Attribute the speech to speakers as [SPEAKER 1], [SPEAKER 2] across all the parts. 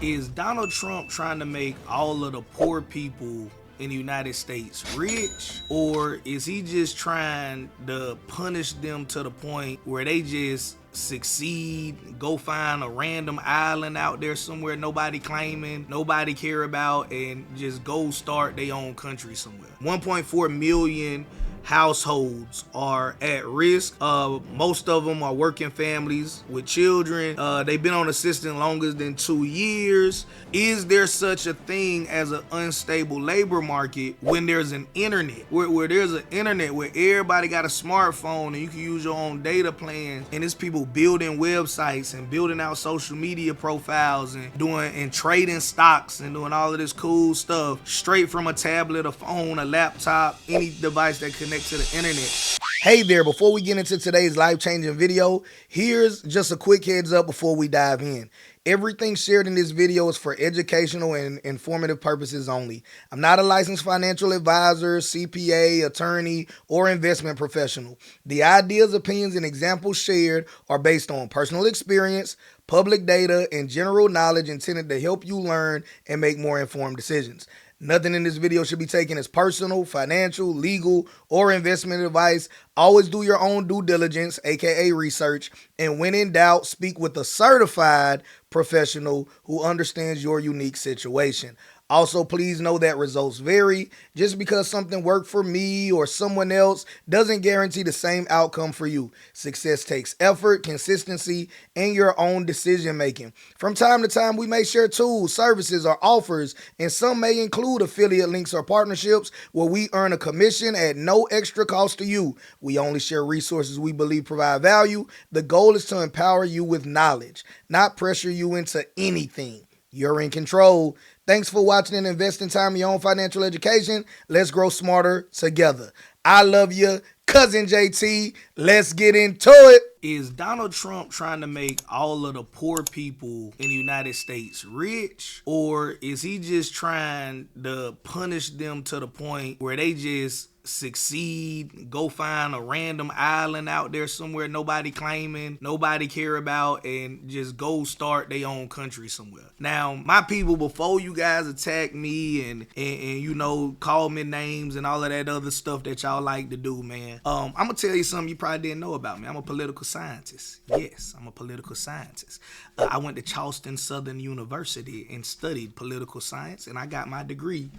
[SPEAKER 1] Is Donald Trump trying to make all of the poor people in the United States rich, or is he just trying to punish them to the point where they just succeed, go find a random island out there somewhere nobody claiming, nobody care about, and just go start their own country somewhere? 1.4 million households are at risk. Most of them are working families with children. They've been on assistance longer than 2 years. Is there such a thing as an unstable labor market when there's an internet? Where there's an internet where everybody got a smartphone and you can use your own data plans, and it's people building websites and building out social media profiles and doing and trading stocks and doing all of this cool stuff straight from a tablet, a phone, a laptop, any device that connects to the internet. Hey there, before we get into today's life-changing video, here's just a quick heads up before we dive in. Everything shared in this video is for educational and informative purposes only. I'm not a licensed financial advisor, CPA, attorney, or investment professional. The ideas, opinions, and examples shared are based on personal experience, public data, and general knowledge intended to help you learn and make more informed decisions. Nothing in this video should be taken as personal, financial, legal, or investment advice. Always do your own due diligence, aka research, and when in doubt, speak with a certified professional who understands your unique situation. Also, please know that results vary. Just because something worked for me or someone else doesn't guarantee the same outcome for you. Success takes effort, consistency, and your own decision making. From time to time, we may share tools, services, or offers, and some may include affiliate links or partnerships where we earn a commission at no extra cost to you. We only share resources we believe provide value. The goal is to empower you with knowledge, not pressure you into anything. You're in control. Thanks for watching and investing time in your own financial education. Let's grow smarter together. I love you, Cousin JT. Let's get into it. Is Donald Trump trying to make all of the poor people in the United States rich, or is he just trying to punish them to the point where they just succeed, go find a random island out there somewhere nobody claiming, nobody care about, and just go start their own country somewhere? Now, my people, before you guys attack me and you know, call me names and all of that other stuff that y'all like to do, man, I'm gonna tell you something you probably didn't know about me. I'm a political scientist. Yes, I'm a political scientist. I went to Charleston Southern University and studied political science, and I got my degree.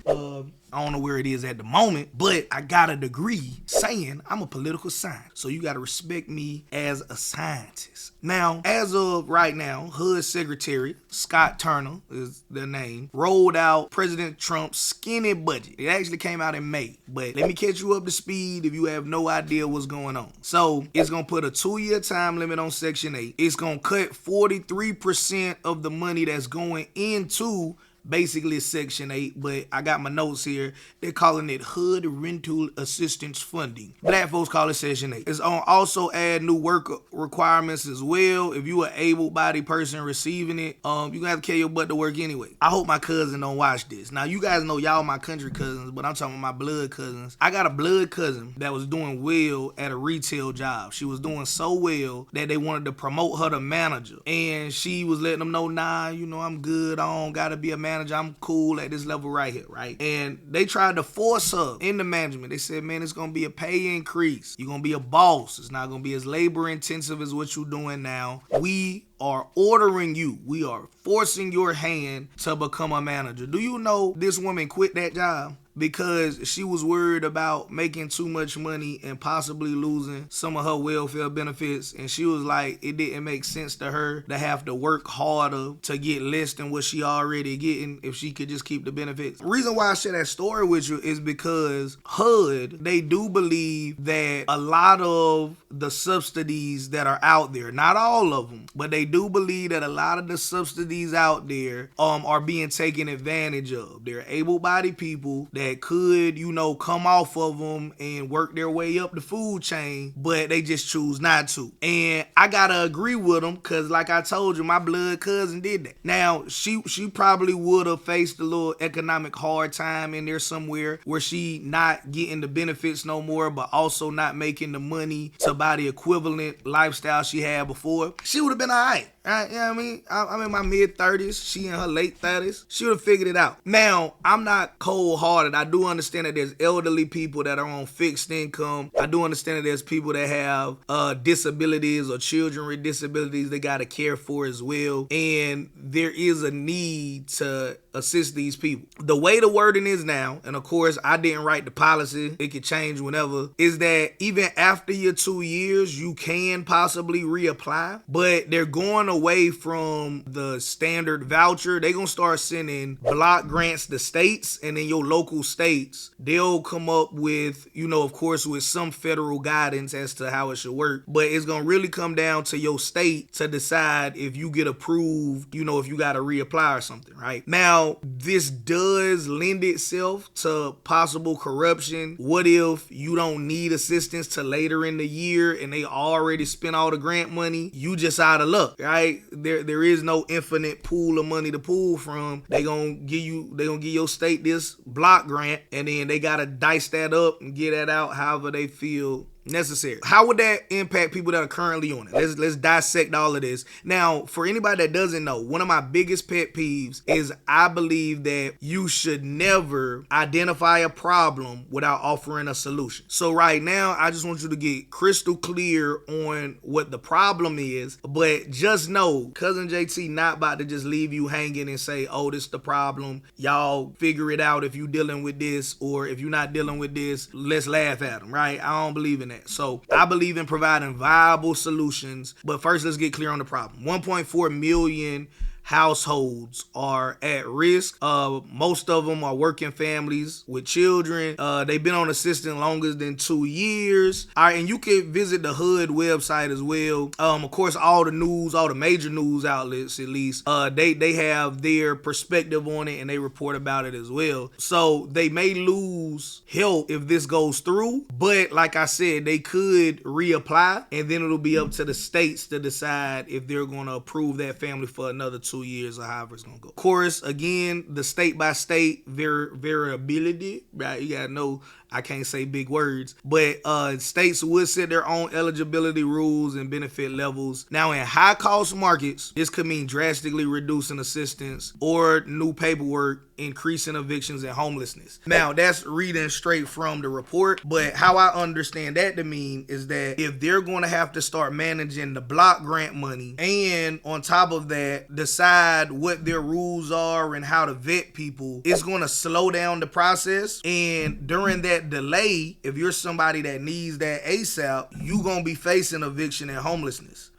[SPEAKER 1] I don't know where it is at the moment, but I got a degree saying I'm a political scientist. So you got to respect me as a scientist. Now, as of right now, HUD Secretary Scott Turner is the name, rolled out President Trump's skinny budget. It actually came out in May, but let me catch you up to speed if you have no idea what's going on. So it's going to put a 2-year time limit on Section 8. It's going to cut 43% of the money that's going into basically Section 8, but I got my notes here. They're calling it HUD Rental Assistance Funding. Black folks call it Section 8. It's on also add new work requirements as well. If you are able-bodied person receiving it, you're gonna have to carry your butt to work anyway. I hope my cousin don't watch this. Now, you guys know y'all my country cousins, but I'm talking about my blood cousins. I got a blood cousin that was doing well at a retail job. She was doing so well that they wanted to promote her to manager, and she was letting them know, nah, you know, I'm good. I don't gotta be a manager. I'm cool at this level right here, right? And they tried to force her into management. They said, man, it's gonna be a pay increase. You're gonna be a boss. It's not gonna be as labor intensive as what you're doing now. We are ordering you. We are forcing your hand to become a manager. Do you know this woman quit that job because she was worried about making too much money and possibly losing some of her welfare benefits? And she was like, it didn't make sense to her to have to work harder to get less than what she already getting if she could just keep the benefits. The reason why I share that story with you is because HUD, they do believe that a lot of the subsidies that are out there, not all of them, but they do believe that a lot of the subsidies out there are being taken advantage of. They're able-bodied people that that could, come off of them and work their way up the food chain, but they just choose not to. And I gotta agree with them, because like I told you, my blood cousin did that. Now, she probably would have faced a little economic hard time in there somewhere where she not getting the benefits no more, but also not making the money to buy the equivalent lifestyle she had before. She would have been all right. Right? You know what I mean? I'm in my mid-30s. She in her late 30s. She would have figured it out. Now, I'm not cold-hearted. I do understand that there's elderly people that are on fixed income. I do understand that there's people that have disabilities or children with disabilities they got to care for as well. And there is a need to assist these people. The way the wording is now, and of course, I didn't write the policy. It could change whenever, is that even after your 2 years, you can possibly reapply, but they're going away from the standard voucher. They're going to start sending block grants to states, and in your local states, they'll come up with, of course, with some federal guidance as to how it should work, but it's going to really come down to your state to decide if you get approved, if you got to reapply or something, right? Now, this does lend itself to possible corruption. What if you don't need assistance till later in the year and they already spent all the grant money? You just out of luck, right? There is no infinite pool of money to pull from. They gonna give your state this block grant, and then they gotta dice that up and get that out however they feel necessary. How would that impact people that are currently on it? Let's dissect all of this. Now, for anybody that doesn't know, one of my biggest pet peeves is I believe that you should never identify a problem without offering a solution. So right now, I just want you to get crystal clear on what the problem is, but just know Cousin JT not about to just leave you hanging and say, oh, this is the problem. Y'all figure it out if you dealing with this, or if you're not dealing with this, let's laugh at them, right? I don't believe in that. So I believe in providing viable solutions, but first let's get clear on the problem. 1.4 million households are at risk. Most of them are working families with children. They've been on assistance longer than 2 years. All right, and you can visit the HUD website as well. Of course, all the major news outlets, at least, they have their perspective on it and they report about it as well. So they may lose help if this goes through, but like I said, they could reapply, and then it'll be up to the states to decide if they're going to approve that family for another 2 years or however it's gonna go. Of course, again, the state by state variability, right? You gotta know I can't say big words, but states would set their own eligibility rules and benefit levels. Now, in high cost markets, this could mean drastically reducing assistance or new paperwork, increasing evictions and homelessness. Now, that's reading straight from the report, but how I understand that to mean is that if they're going to have to start managing the block grant money, and on top of that, decide what their rules are and how to vet people, it's going to slow down the process. And during that delay, if you're somebody that needs that ASAP, you're going to be facing eviction and homelessness.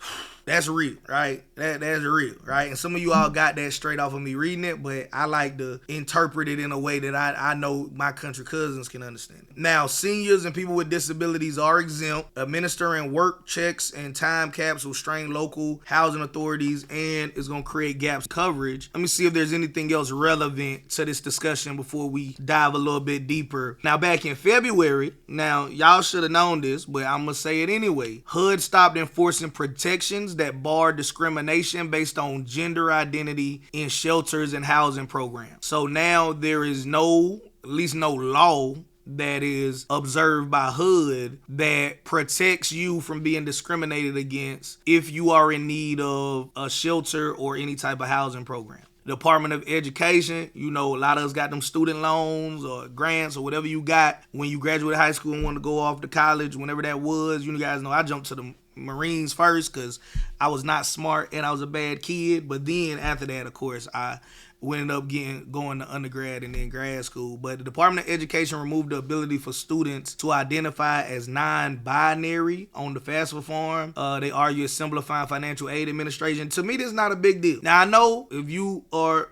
[SPEAKER 1] That's real, right? That's real, right? And some of you all got that straight off of me reading it, but I like to interpret it in a way that I know my country cousins can understand it. Now, seniors and people with disabilities are exempt. Administering work checks and time caps will strain local housing authorities and is going to create gaps in coverage. Let me see if there's anything else relevant to this discussion before we dive a little bit deeper. Now, back in February, now y'all should have known this, but I'm going to say it anyway. HUD stopped enforcing protections that bar discrimination based on gender identity in shelters and housing programs. So now there is no law that is observed by HUD that protects you from being discriminated against if you are in need of a shelter or any type of housing program. Department of Education, a lot of us got them student loans or grants or whatever you got when you graduated high school and wanted to go off to college, whenever that was. You guys know I jumped to the Marines first because I was not smart and I was a bad kid. But then after that, of course, I ended up going to undergrad and then grad school. But the Department of Education removed the ability for students to identify as non-binary on the FAFSA form. They argue it's simplifying financial aid administration. To me, this is not a big deal. Now, I know if you are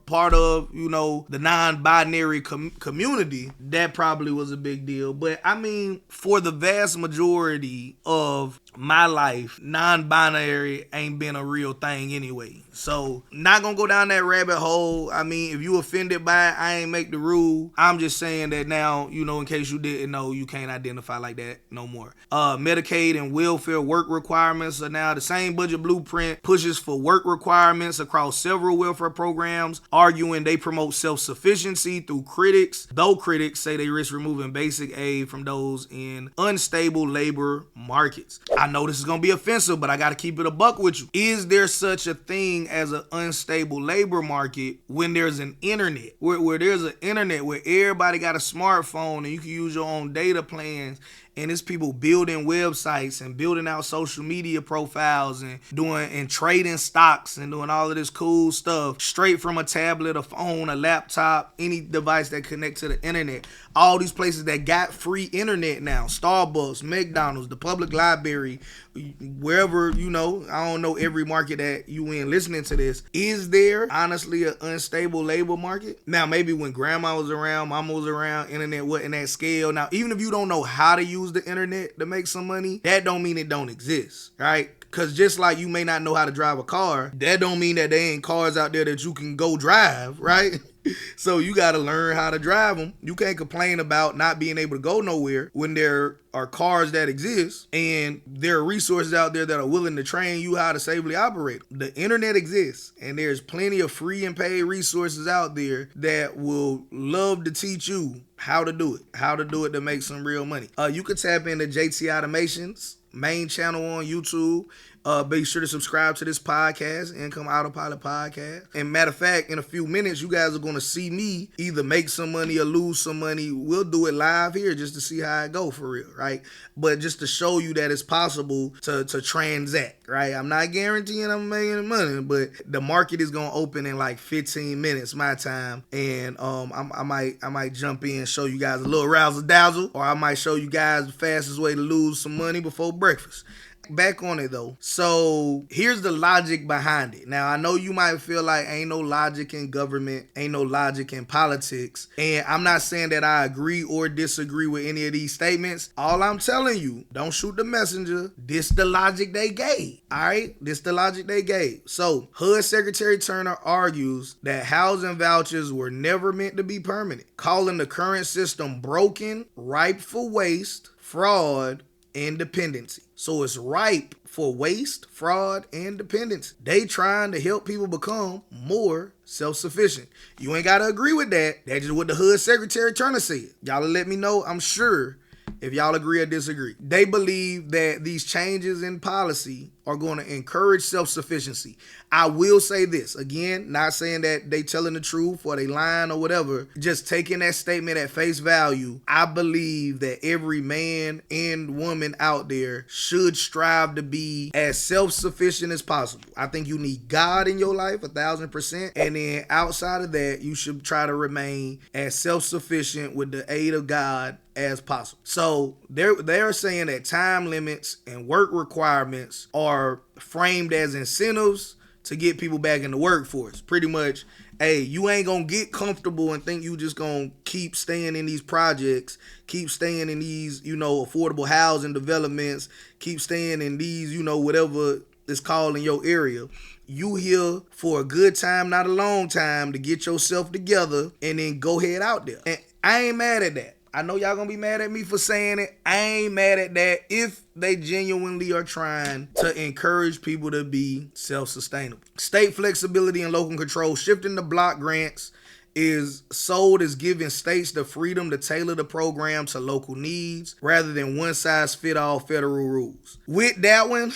[SPEAKER 1] part of, the non-binary community, that probably was a big deal. But I mean, for the vast majority of my life, non-binary ain't been a real thing anyway. So not gonna go down that rabbit hole. I mean, if you offended by it, I ain't make the rule. I'm just saying that now, in case you didn't know, you can't identify like that no more. Medicaid and welfare work requirements are now the same budget blueprint pushes for work requirements across several welfare programs, arguing they promote self-sufficiency through critics, though critics say they risk removing basic aid from those in unstable labor markets. I know this is gonna be offensive, but I gotta keep it a buck with you. Is there such a thing as an unstable labor market when there's an internet? Where there's an internet where everybody got a smartphone and you can use your own data plans, and it's people building websites and building out social media profiles and doing and trading stocks and doing all of this cool stuff straight from a tablet, a phone, a laptop, any device that connects to the internet. All these places that got free internet now, Starbucks, McDonald's, the public library, wherever, I don't know every market that you in listening to this. Is there honestly an unstable labor market? Now, maybe when grandma was around, mama was around, internet wasn't that scale. Now, even if you don't know how to use the internet to make some money, that don't mean it don't exist, right? Because just like you may not know how to drive a car, that don't mean that there ain't cars out there that you can go drive, right? So you got to learn how to drive them. You can't complain about not being able to go nowhere when there are cars that exist and there are resources out there that are willing to train you how to safely operate. The internet exists and there's plenty of free and paid resources out there that will love to teach you how to do it to make some real money. You could tap into JT Automation's main channel on YouTube. Be sure to subscribe to this podcast, Income Autopilot Podcast. And matter of fact, in a few minutes, you guys are going to see me either make some money or lose some money. We'll do it live here just to see how it go for real, right? But just to show you that it's possible to transact, right? I'm not guaranteeing I'm making money, but the market is going to open in like 15 minutes, my time. And I might jump in and show you guys a little razzle dazzle, or I might show you guys the fastest way to lose some money before breakfast. Back on it though. So here's the logic behind it. Now I know you might feel like ain't no logic in government, ain't no logic in politics. And I'm not saying that I agree or disagree with any of these statements. All I'm telling you, don't shoot the messenger. This the logic they gave. Alright? This the logic they gave. So HUD Secretary Turner argues that housing vouchers were never meant to be permanent, calling the current system broken, ripe for waste, fraud, and dependency. So it's ripe for waste, fraud, and dependency. They trying to help people become more self-sufficient. You ain't got to agree with that. That's just what the HUD Secretary Turner said. Y'all will let me know, I'm sure, if y'all agree or disagree. They believe that these changes in policy are going to encourage self-sufficiency. I will say this, again, not saying that they telling the truth or they lying or whatever, just taking that statement at face value. I believe that every man and woman out there should strive to be as self-sufficient as possible. I think you need God in your life 1,000%. And then outside of that, you should try to remain as self-sufficient with the aid of God as possible. So they're saying that time limits and work requirements are framed as incentives to get people back in the workforce. Pretty much, hey, you ain't gonna get comfortable and think you just gonna keep staying in these projects, keep staying in these, affordable housing developments, keep staying in these, whatever it's called in your area. You here for a good time, not a long time, to get yourself together and then go head out there. And I ain't mad at that. I know y'all gonna be mad at me for saying it. I ain't mad at that if they genuinely are trying to encourage people to be self-sustainable. State flexibility and local control. Shifting the block grants is sold as giving states the freedom to tailor the program to local needs rather than one-size-fit-all federal rules. With that one,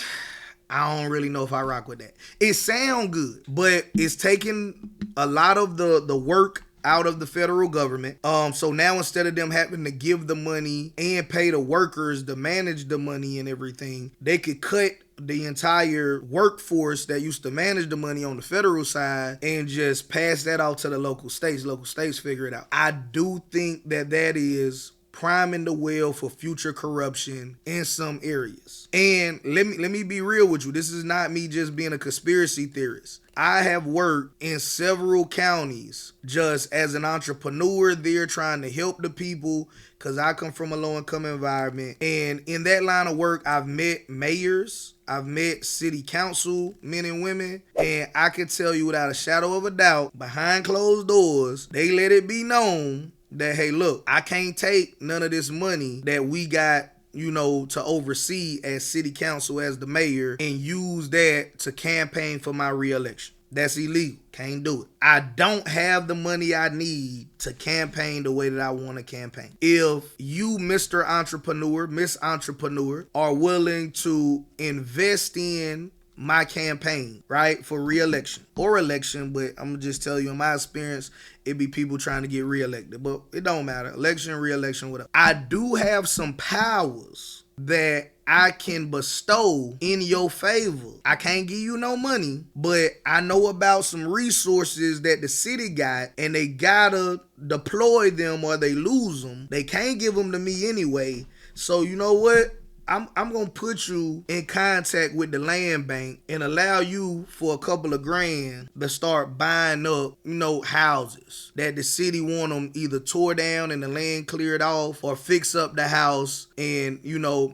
[SPEAKER 1] I don't really know if I rock with that. It sounds good, but it's taking a lot of the work out of the federal government. So now instead of them having to give the money and pay the workers to manage the money and everything, they could cut the entire workforce that used to manage the money on the federal side and just pass that out to the local states. Local states figure it out. I do think that is priming the well for future corruption in some areas. And let me be real with you. This is not me just being a conspiracy theorist. I have worked in several counties just as an entrepreneur there trying to help the people because I come from a low-income environment. And in that line of work, I've met mayors, I've met city council men and women, and I can tell you without a shadow of a doubt, behind closed doors, they let it be known that, hey, look, I can't take none of this money that we got, to oversee as city council, as the mayor, and use that to campaign for my reelection. That's illegal. Can't do it. I don't have the money I need to campaign the way that I want to campaign. If you, Mr. Entrepreneur, Miss Entrepreneur, are willing to invest in my campaign, right, for re-election or election, but I'm gonna just tell you, in my experience, it be people trying to get re-elected, but it don't matter. Election, re-election, whatever. I do have some powers that I can bestow in your favor. I can't give you no money, but I know about some resources that the city got, and they gotta deploy them or they lose them. They can't give them to me anyway. So you know what? I'm going to put you in contact with the land bank and allow you for a couple of grand to start buying up, houses that the city want them either tore down and the land cleared off, or fix up the house and,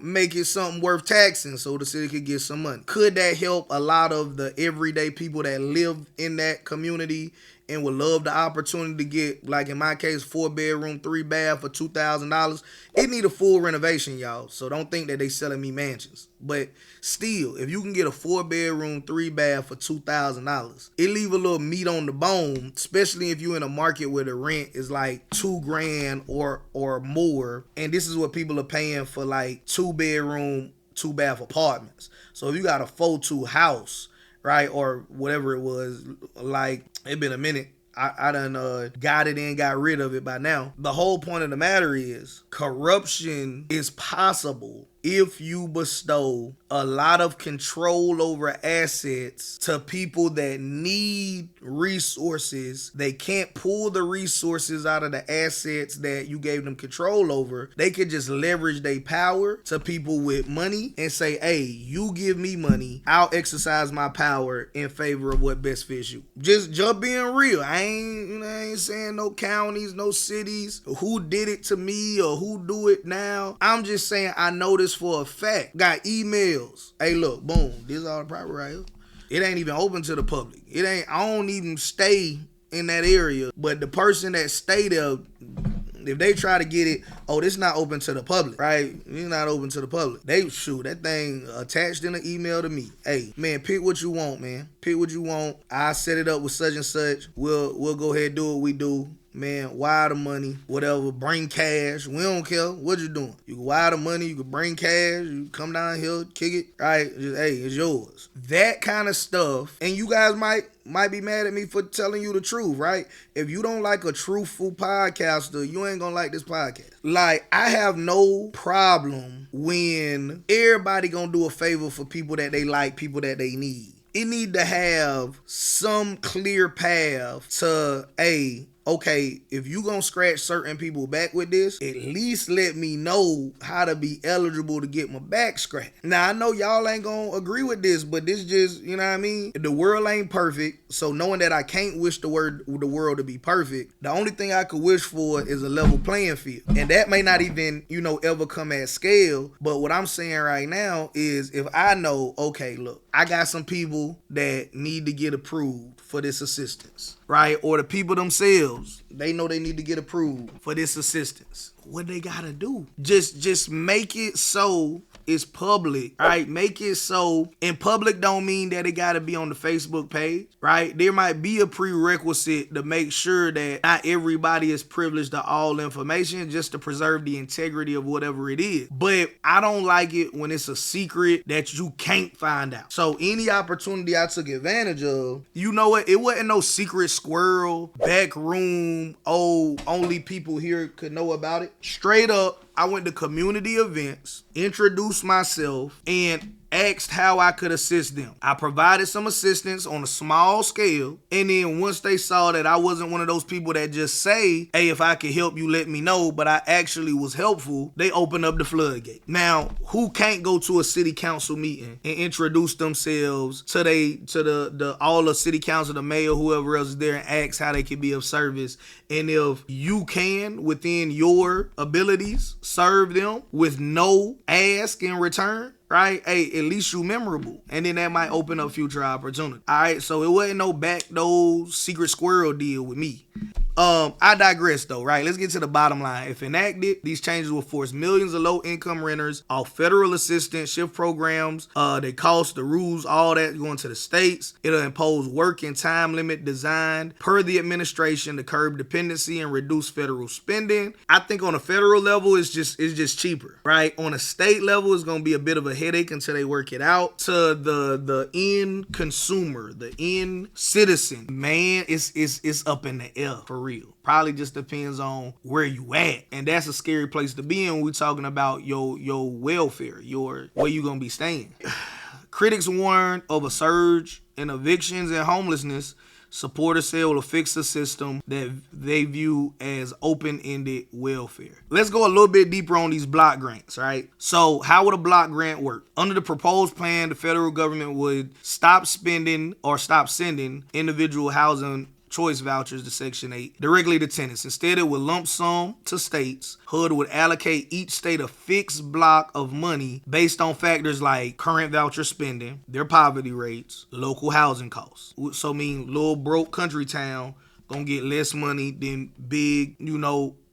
[SPEAKER 1] make it something worth taxing so the city could get some money. Could that help a lot of the everyday people that live in that community and would love the opportunity to get, like in my case, 4-bedroom, 3-bath for $2,000? It need a full renovation, y'all. So don't think that they selling me mansions. But still, if you can get a 4-bedroom, 3-bath for $2,000, it leave a little meat on the bone, especially if you're in a market where the rent is like $2,000 or more. And this is what people are paying for like 2-bedroom, 2-bath apartments. So if you got a 4-2 house, right, or whatever it was, like, it been a minute. I done got it and got rid of it by now. The whole point of the matter is corruption is possible if you bestow a lot of control over assets to people that need resources. They can't pull the resources out of the assets that you gave them control over. They could just leverage their power to people with money and say, hey, you give me money, I'll exercise my power in favor of what best fits you. Just being real. I ain't saying no counties, no cities, who did it to me or who do it now. I'm just saying I know this for a fact. Got emails. Hey, look, boom, this is all the property right here. It ain't even open to the public. I don't even stay in that area. But the person that stay there, if they try to get it, this not open to the public, right? It's not open to the public. They shoot that thing attached in an email to me. Hey, man, pick what you want, man. Pick what you want. I set it up with such and such. We'll go ahead and do what we do. Man, wire the money, whatever, bring cash. We don't care what you're doing. You can wire the money, you can bring cash, you can come down here, kick it, right? Just, hey, it's yours. That kind of stuff. And you guys might be mad at me for telling you the truth, right? If you don't like a truthful podcaster, you ain't gonna like this podcast. Like, I have no problem when everybody gonna do a favor for people that they like, people that they need. It need to have some clear path to, okay, if you gonna scratch certain people back with this, at least let me know how to be eligible to get my back scratched. Now, I know y'all ain't gonna agree with this, but this just, you know what I mean? The world ain't perfect, so knowing that I can't wish the world to be perfect, the only thing I could wish for is a level playing field. And that may not even, ever come at scale, but what I'm saying right now is if I know, okay, look, I got some people that need to get approved for this assistance, right? Or the people themselves, they know they need to get approved for this assistance. What they gotta do? Just make it so it's public, right? Make it so, and public don't mean that it gotta be on the Facebook page, right? There might be a prerequisite to make sure that not everybody is privileged to all information, just to preserve the integrity of whatever it is. But I don't like it when it's a secret that you can't find out. So any opportunity I took advantage of, you know what? It wasn't no secret squirrel, back room, only people here could know about it. Straight up, I went to community events, introduced myself, and asked how I could assist them. I provided some assistance on a small scale, and then once they saw that I wasn't one of those people that just say, hey, if I can help you, let me know, but I actually was helpful, they opened up the floodgate. Now, who can't go to a city council meeting and introduce themselves to the all the city council, the mayor, whoever else is there, and ask how they can be of service? And if you can, within your abilities, serve them with no ask in return, right? Hey, at least you memorable. And then that might open up future opportunity. All right, so it wasn't no backdoor secret squirrel deal with me. I digress though, right? Let's get to the bottom line. If enacted, these changes will force millions of low-income renters off federal assistance, shift programs, they cost the rules, all that going to the states. It'll impose work and time limit designed per the administration to curb dependency and reduce federal spending. I think on a federal level, it's just cheaper, right? On a state level, it's gonna be a bit of a headache until they work it out. To the end consumer, the end citizen, man, it's up in the air for real. Probably just depends on where you at, and that's a scary place to be in when we're talking about your welfare, where you gonna be staying. Critics warn of a surge in evictions and homelessness. Supporters say it will fix a system that they view as open-ended welfare. Let's go a little bit deeper on these block grants, right? So how would a block grant work? Under the proposed plan, the federal government would stop sending individual housing choice vouchers to Section 8 directly to tenants. Instead, it would lump sum to states. HUD would allocate each state a fixed block of money based on factors like current voucher spending, their poverty rates, local housing costs. So mean little broke country town gonna get less money than big,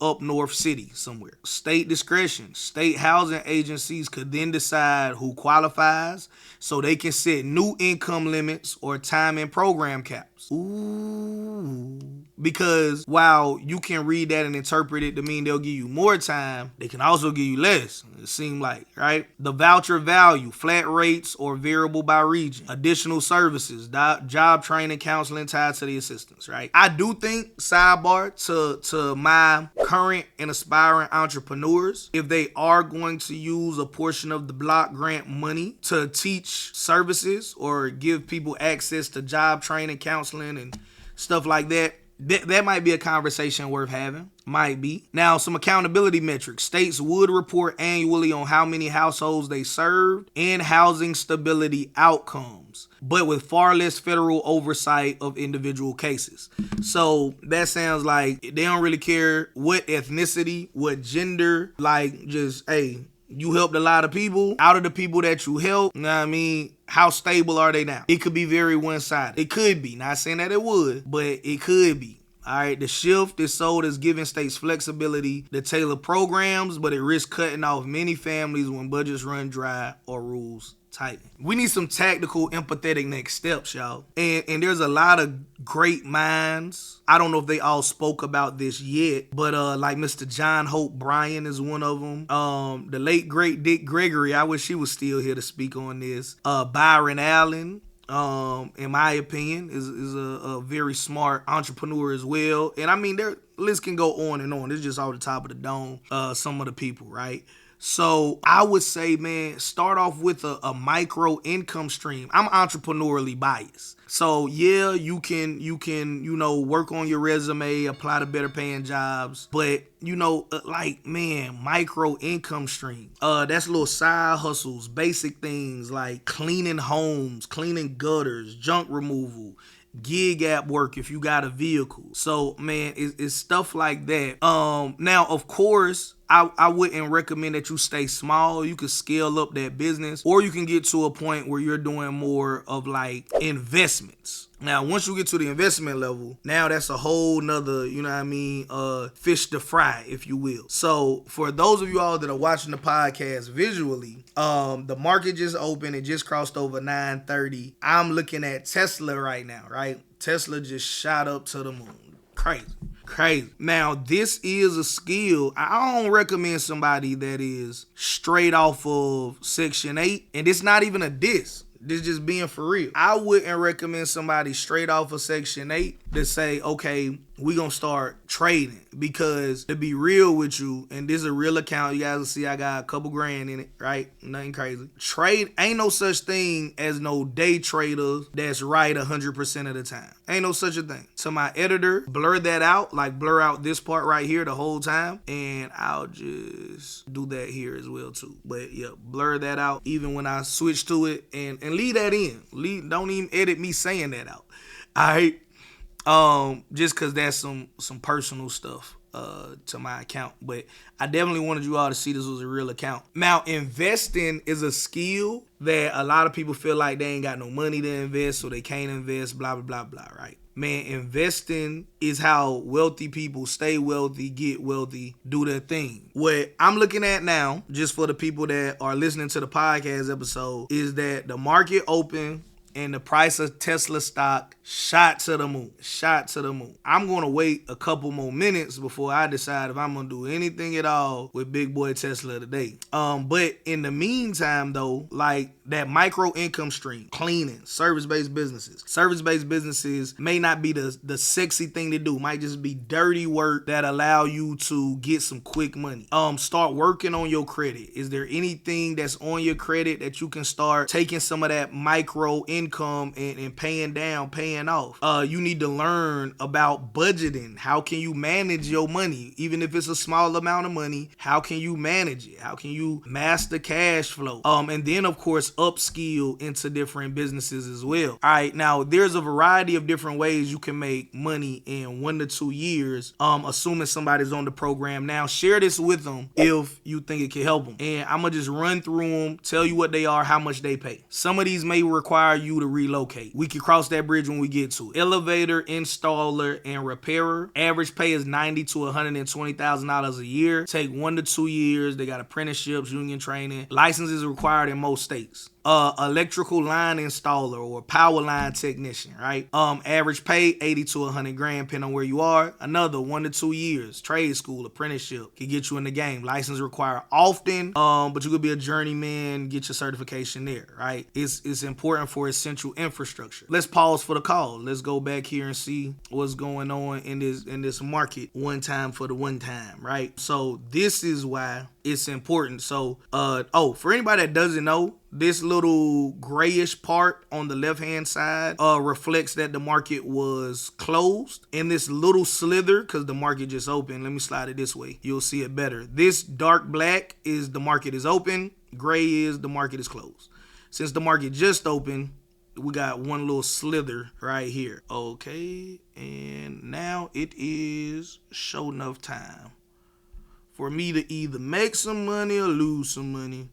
[SPEAKER 1] up north city somewhere. State discretion. State housing agencies could then decide who qualifies so they can set new income limits or time and program caps. Ooh. Because while you can read that and interpret it to mean they'll give you more time, they can also give you less, it seems like, right? The voucher value, flat rates or variable by region. Additional services, job training, counseling tied to the assistance, right? I do think, sidebar, to my current and aspiring entrepreneurs, if they are going to use a portion of the block grant money to teach services or give people access to job training, counseling, and stuff like that, that might be a conversation worth having. Might be. Now, some accountability metrics. States would report annually on how many households they served and housing stability outcomes, but with far less federal oversight of individual cases. So that sounds like they don't really care what ethnicity, what gender, like just, hey, you helped a lot of people. Out of the people that you helped, you know what I mean, how stable are they now? It could be very one-sided. It could be. Not saying that it would, but it could be. All right, the shift is sold as giving states flexibility to tailor programs, but it risks cutting off many families when budgets run dry or rules tighten. We need some tactical, empathetic next steps, y'all. And there's a lot of great minds. I don't know if they all spoke about this yet, but like Mr. John Hope Bryan is one of them. The late, great Dick Gregory, I wish he was still here to speak on this. Byron Allen, in my opinion, is a very smart entrepreneur as well. And I mean, their list can go on and on. It's just off the top of the dome, some of the people, right? So I would say, man, start off with a micro income stream. I'm entrepreneurially biased. So yeah, you can, work on your resume, apply to better paying jobs, but micro income stream. That's little side hustles, basic things like cleaning homes, cleaning gutters, junk removal, gig app work if you got a vehicle. So man, it's stuff like that. Now of course, I wouldn't recommend that you stay small. You could scale up that business, or you can get to a point where you're doing more of like investments. Now, once you get to the investment level, now that's a whole nother, fish to fry, if you will. So for those of you all that are watching the podcast visually, the market just opened. It just crossed over 930. I'm looking at Tesla right now, right? Tesla just shot up to the moon. Crazy. Now, this is a skill. I don't recommend somebody that is straight off of Section 8. And it's not even a diss. This just being for real. I wouldn't recommend somebody straight off of Section 8 to say, okay, we gonna start trading. Because to be real with you, and this is a real account, you guys will see I got a couple grand in it, right? Nothing crazy. Trade, ain't no such thing as no day traders that's right 100% of the time. Ain't no such a thing. So my editor, blur that out, like blur out this part right here the whole time, and I'll just do that here as well too. But yeah, blur that out even when I switch to it, and leave that in. Don't even edit me saying that out. All right. Just cause that's some personal stuff to my account. But I definitely wanted you all to see this was a real account. Now, investing is a skill that a lot of people feel like they ain't got no money to invest, so they can't invest, blah, blah, blah, blah, right? Man, investing is how wealthy people stay wealthy, get wealthy, do their thing. What I'm looking at now, just for the people that are listening to the podcast episode, is that the market open and the price of Tesla stock shot to the moon. I'm going to wait a couple more minutes before I decide if I'm going to do anything at all with big boy Tesla today. But in the meantime, though, like that micro income stream, cleaning, service-based businesses. Service-based businesses may not be the sexy thing to do. Might just be dirty work that allow you to get some quick money. Start working on your credit. Is there anything that's on your credit that you can start taking some of that micro income and paying down, paying off? You need to learn about budgeting. How can you manage your money? Even if it's a small amount of money, how can you manage it? How can you master cash flow? And then of course upskill into different businesses as well. All right, now there's a variety of different ways you can make money in 1 to 2 years, assuming somebody's on the program. Now share this with them if you think it can help them, and I'm gonna just run through them, tell you what they are, how much they pay. Some of these may require you to relocate. We can cross that bridge when we get to it. Elevator installer and repairer. Average pay is $90,000 to $120,000 a year. Take 1 to 2 years. They got apprenticeships, union training. License is required in most states. Electrical line installer or power line technician, right? Average pay $80,000 to $100,000, depending on where you are. Another 1 to 2 years. Trade school, apprenticeship can get you in the game. License required often, but you could be a journeyman, get your certification there, right? It's important for essential infrastructure. Let's pause for the call. Let's go back here and see what's going on in this market one time for the one time, right? So this is why it's important. So, for anybody that doesn't know, this little grayish part on the left-hand side reflects that the market was closed. And this little slither, because the market just opened, let me slide it this way. You'll see it better. This dark black is the market is open. Gray is the market is closed. Since the market just opened, we got one little slither right here. Okay, and now it is show enough time for me to either make some money or lose some money.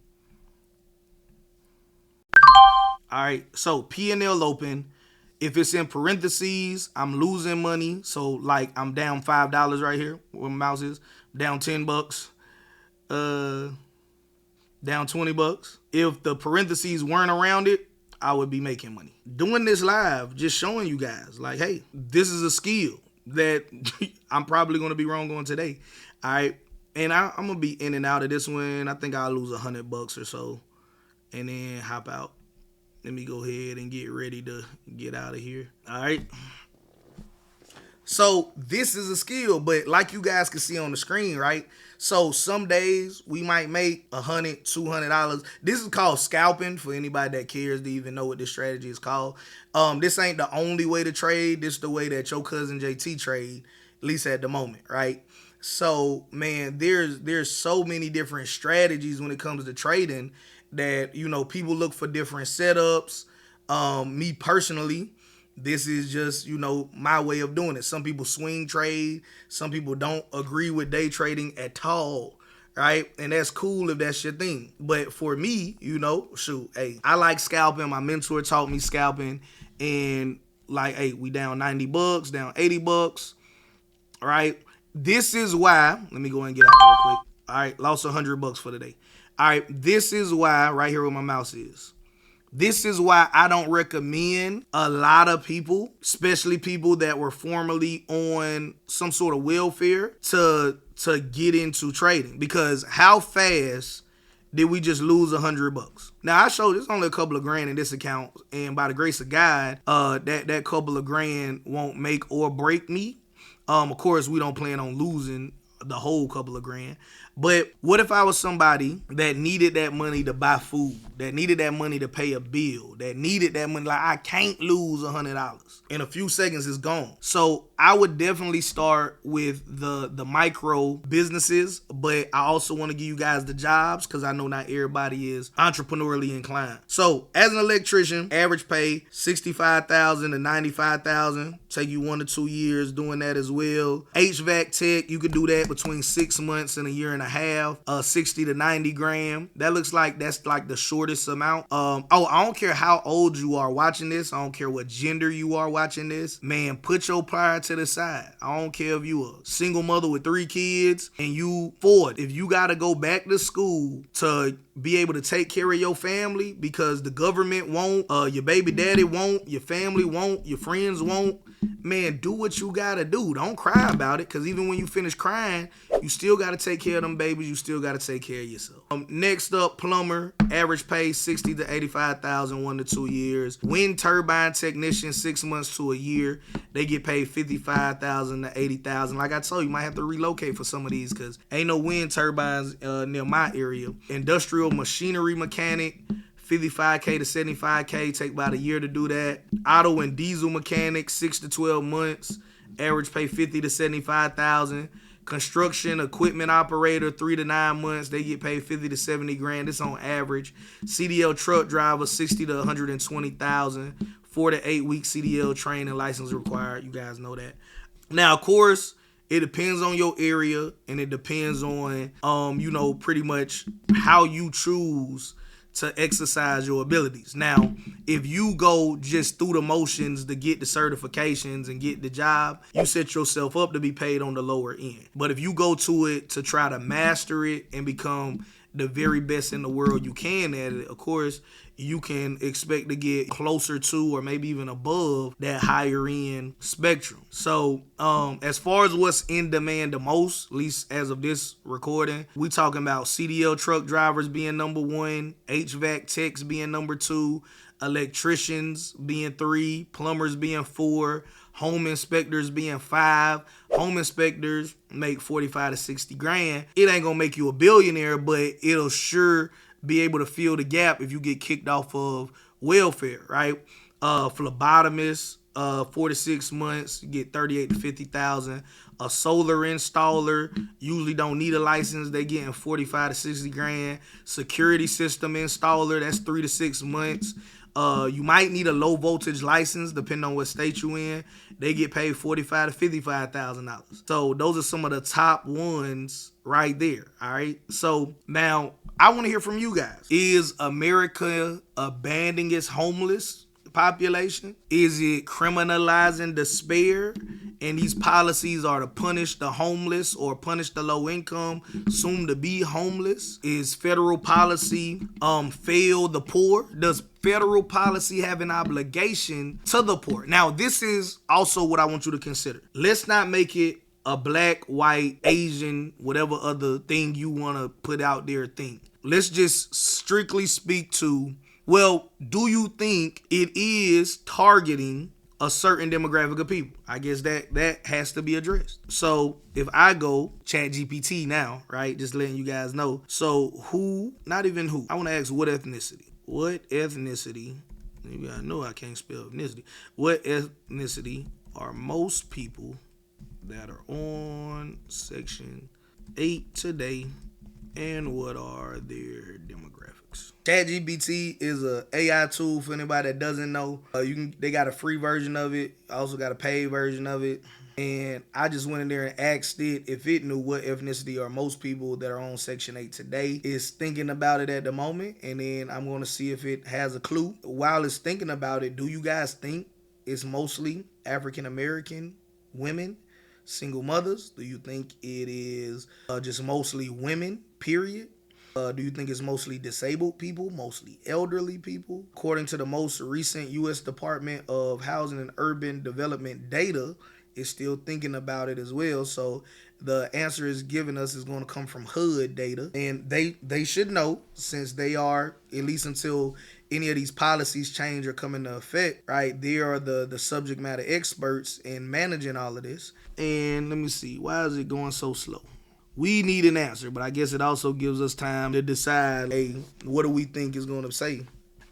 [SPEAKER 1] All right, so P&L open. If it's in parentheses, I'm losing money. So like I'm down $5 right here where my mouse is. Down $10. Down $20. If the parentheses weren't around it, I would be making money. Doing this live, just showing you guys like, hey, this is a skill that I'm probably going to be wrong on today. All right. And I'm going to be in and out of this one. I think I'll lose $100 or so and then hop out. Let me go ahead and get ready to get out of here. All right. So this is a skill, but like you guys can see on the screen, right? So some days we might make $100, $200. This is called scalping for anybody that cares to even know what this strategy is called. This ain't the only way to trade. This is the way that your cousin JT trade, at least at the moment, right? So man, there's so many different strategies when it comes to trading that, you know, people look for different setups. Me personally, this is just, you know, my way of doing it. Some people swing trade. Some people don't agree with day trading at all, right? And that's cool if that's your thing. But for me, you know, shoot, hey, I like scalping. My mentor taught me scalping. And like, hey, we down $90, down $80, right? This is why, let me go and get out real quick. All right, lost $100 for the day. All right, this is why, right here where my mouse is. This is why I don't recommend a lot of people, especially people that were formerly on some sort of welfare, to get into trading. Because how fast did we just lose $100? Now, I showed there's only a couple of grand in this account, and by the grace of God, that couple of grand won't make or break me. Of course, we don't plan on losing the whole couple of grand. But what if I was somebody that needed that money to buy food, that needed that money to pay a bill, that needed that money? Like, I can't lose $100. In a few seconds, it's gone. So I would definitely start with the micro businesses, but I also want to give you guys the jobs because I know not everybody is entrepreneurially inclined. So as an electrician, average pay $65,000 to $95,000. Take you 1 to 2 years doing that as well. HVAC tech, you could do that between 6 months and a year and a half. 60 to 90 grand. That looks like that's like the shortest amount. I don't care how old you are watching this. I don't care what gender you are watching this. Man, put your pride to the side. I don't care if you a single mother with 3 kids and you 40. If you got to go back to school to be able to take care of your family because the government won't, your baby daddy won't, your family won't, your friends won't, man, do what you gotta do. Don't cry about it, because even when you finish crying, you still gotta take care of them babies. You still gotta take care of yourself. Next up, plumber, average pay $60,000 to $85,000, 1 to 2 years. Wind turbine technician, 6 months to a year. They get paid $55,000 to $80,000. Like I told you, you might have to relocate for some of these because ain't no wind turbines near my area. Industrial machinery mechanic, $55K to $75K, take about a year to do that. Auto and diesel mechanic, 6 to 12 months, average pay $50,000 to $75,000. Construction equipment operator, 3 to 9 months, they get paid $50,000 to $70,000. This on average. CDL truck driver, $60,000 to $120,000. 4 to 8 week CDL training, license required. You guys know that. Now, of course, it depends on your area, and it depends on, pretty much how you choose to exercise your abilities. Now, if you go just through the motions to get the certifications and get the job, you set yourself up to be paid on the lower end. But if you go to it to try to master it and become the very best in the world you can at it, of course, you can expect to get closer to or maybe even above that higher end spectrum. So as far as what's in demand the most, at least as of this recording, we talking about CDL truck drivers being number 1, HVAC techs being number 2, electricians being 3, plumbers being 4, home inspectors being 5. Home inspectors make 45 to 60 grand. It ain't gonna make you a billionaire, but it'll sure be able to fill the gap if you get kicked off of welfare, right? Phlebotomist, 4 to 6 months, you get 38 to 50,000. A solar installer usually don't need a license. They getting 45 to 60 grand. Security system installer, that's 3 to 6 months. You might need a low voltage license depending on what state you in. They get paid $45,000 to $55,000. So those are some of the top ones right there. All right. So now I want to hear from you guys. Is America abandoning its homeless population? Is it criminalizing despair? And these policies are to punish the homeless or punish the low income, soon to be homeless? Is federal policy fail the poor? Does federal policy have an obligation to the poor? Now, this is also what I want you to consider. Let's not make it a black, white, Asian, whatever other thing you want to put out there thing. Let's just strictly speak to, well, do you think it is targeting a certain demographic of people? I guess that has to be addressed. So if I go ChatGPT now, right, just letting you guys know. So who, not even who, I want to ask what ethnicity? What ethnicity, maybe I know I can't spell ethnicity. What ethnicity are most people that are on Section 8 today, and what are their demographics? ChatGPT is a AI tool for anybody that doesn't know. They got a free version of it. I also got a paid version of it. And I just went in there and asked it if it knew what ethnicity or most people that are on Section 8 today is thinking about it at the moment. And then I'm going to see if it has a clue. While it's thinking about it, do you guys think it's mostly African American women, single mothers? Do you think it is just mostly women, period? Do you think it's mostly disabled people, mostly elderly people? According to the most recent U.S. Department of Housing and Urban Development data, it's still thinking about it as well. So the answer is given us is going to come from HUD data. And they should know, since they are, at least until any of these policies change or come into effect, right, they are the subject matter experts in managing all of this. And let me see, why is it going so slow? We need an answer, but I guess it also gives us time to decide, hey, what do we think is going to say?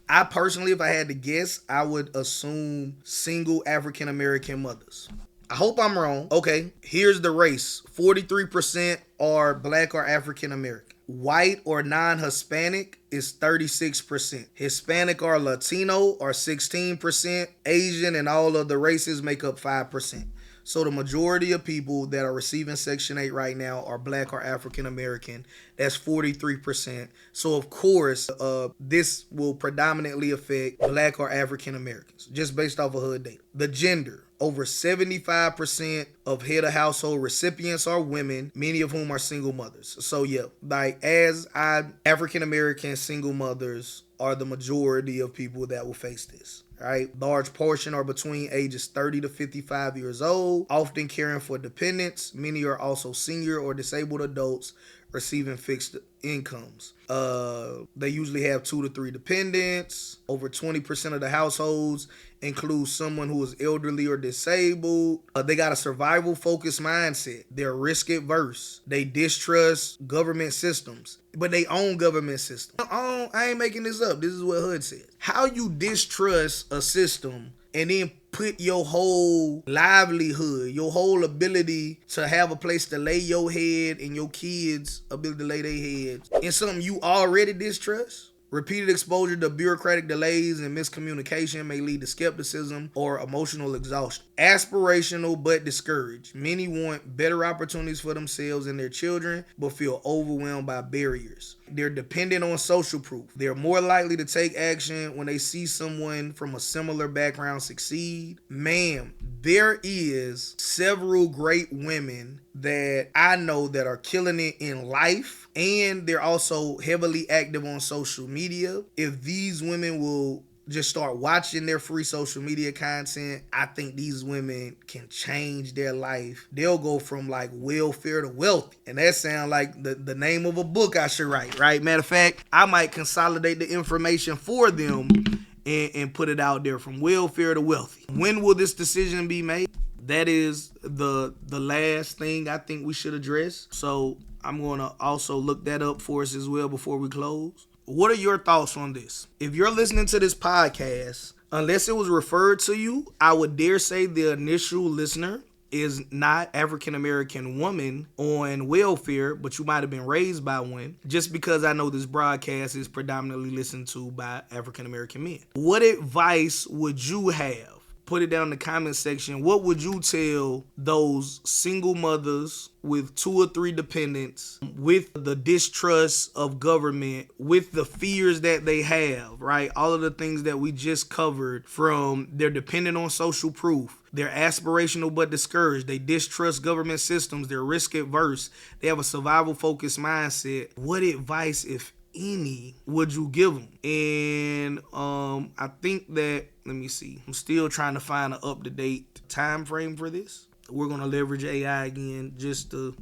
[SPEAKER 1] I personally, if I had to guess, I would assume single African American mothers. I hope I'm wrong. Okay, here's the race. 43% are black or African American. White or non-Hispanic is 36%. Hispanic or Latino are 16%. Asian and all other races make up 5%. So the majority of people that are receiving Section 8 right now are black or African American. That's 43%. So of course, this will predominantly affect black or African Americans, just based off of HUD data. The gender. Over 75% of head of household recipients are women, many of whom are single mothers. So yeah, like African American single mothers are the majority of people that will face this. Right, large portion are between ages 30 to 55 years old, often caring for dependents. Many are also senior or disabled adults receiving fixed incomes. They usually have 2 to 3 dependents. Over 20% of the households include someone who is elderly or disabled. They got a survival focused mindset. They're risk adverse. They distrust government systems, but they own government systems. I ain't making this up. This is what HUD says. How you distrust a system and then put your whole livelihood, your whole ability to have a place to lay your head and your kids' ability to lay their heads in something you already distrust? Repeated exposure to bureaucratic delays and miscommunication may lead to skepticism or emotional exhaustion. Aspirational but discouraged. Many want better opportunities for themselves and their children, but feel overwhelmed by barriers. They're dependent on social proof. They're more likely to take action when they see someone from a similar background succeed. Man, there is several great women that I know that are killing it in life, and they're also heavily active on social media. If these women will just start watching their free social media content, I think these women can change their life. They'll go from like welfare to wealthy. And that sounds like the name of a book I should write, right? Matter of fact, I might consolidate the information for them and put it out there, from welfare to wealthy. When will this decision be made? That is the last thing I think we should address. So I'm going to also look that up for us as well before we close. What are your thoughts on this? If you're listening to this podcast, unless it was referred to you, I would dare say the initial listener is not African American woman on welfare, but you might have been raised by one, just because I know this broadcast is predominantly listened to by African American men. What advice would you have? Put it down in the comment section. What would you tell those single mothers with 2 or 3 dependents, with the distrust of government, with the fears that they have, right? All of the things that we just covered, from they're dependent on social proof, they're aspirational but discouraged, they distrust government systems, they're risk adverse, they have a survival focused mindset. What advice, if any, would you give them? And I think that, let me see, I'm still trying to find an up-to-date time frame for this. We're going to leverage AI again just to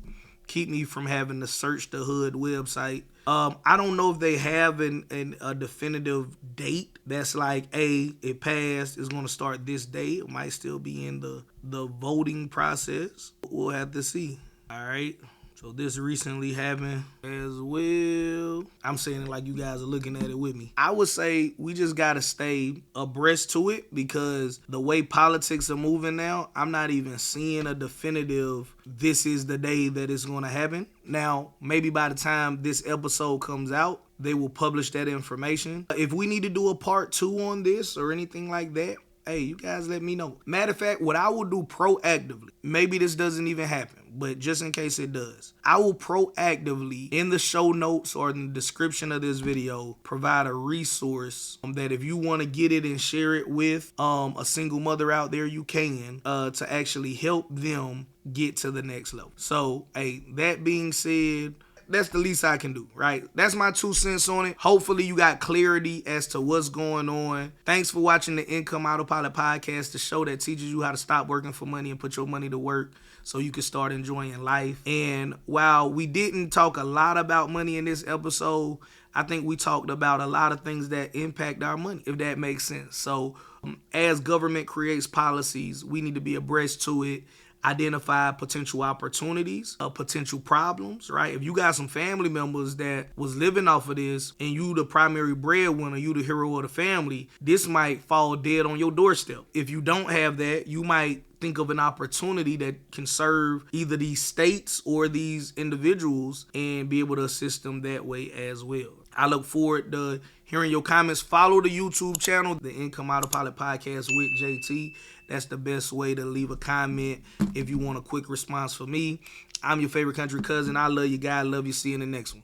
[SPEAKER 1] keep me from having to search the HUD website. I don't know if they have a definitive date that's like, hey, it passed, it's going to start this day. It might still be in the voting process. We'll have to see. All right. So this recently happened as well. I'm saying it like you guys are looking at it with me. I would say we just got to stay abreast to it, because the way politics are moving now, I'm not even seeing a definitive, this is the day that it's going to happen. Now, maybe by the time this episode comes out, they will publish that information. If we need to do a part 2 on this or anything like that, hey, you guys let me know. Matter of fact, what I will do proactively, maybe this doesn't even happen, but just in case it does, I will proactively, in the show notes or in the description of this video, provide a resource that if you want to get it and share it with a single mother out there, you can, to actually help them get to the next level. So, hey, that being said, that's the least I can do, right? That's my 2 cents on it. Hopefully you got clarity as to what's going on. Thanks for watching the Income Autopilot podcast, the show that teaches you how to stop working for money and put your money to work so you can start enjoying life. And while we didn't talk a lot about money in this episode, I think we talked about a lot of things that impact our money, if that makes sense. So as government creates policies, we need to be abreast to it, identify potential opportunities, potential problems, right? If you got some family members that was living off of this and you the primary breadwinner, you the hero of the family, this might fall dead on your doorstep. If you don't have that, you might think of an opportunity that can serve either these states or these individuals and be able to assist them that way as well. I look forward to hearing your comments. Follow the YouTube channel, the Income Autopilot Podcast with JT. That's the best way to leave a comment if you want a quick response from me. I'm your favorite country cousin. I love you, guys. Love you. See you in the next one.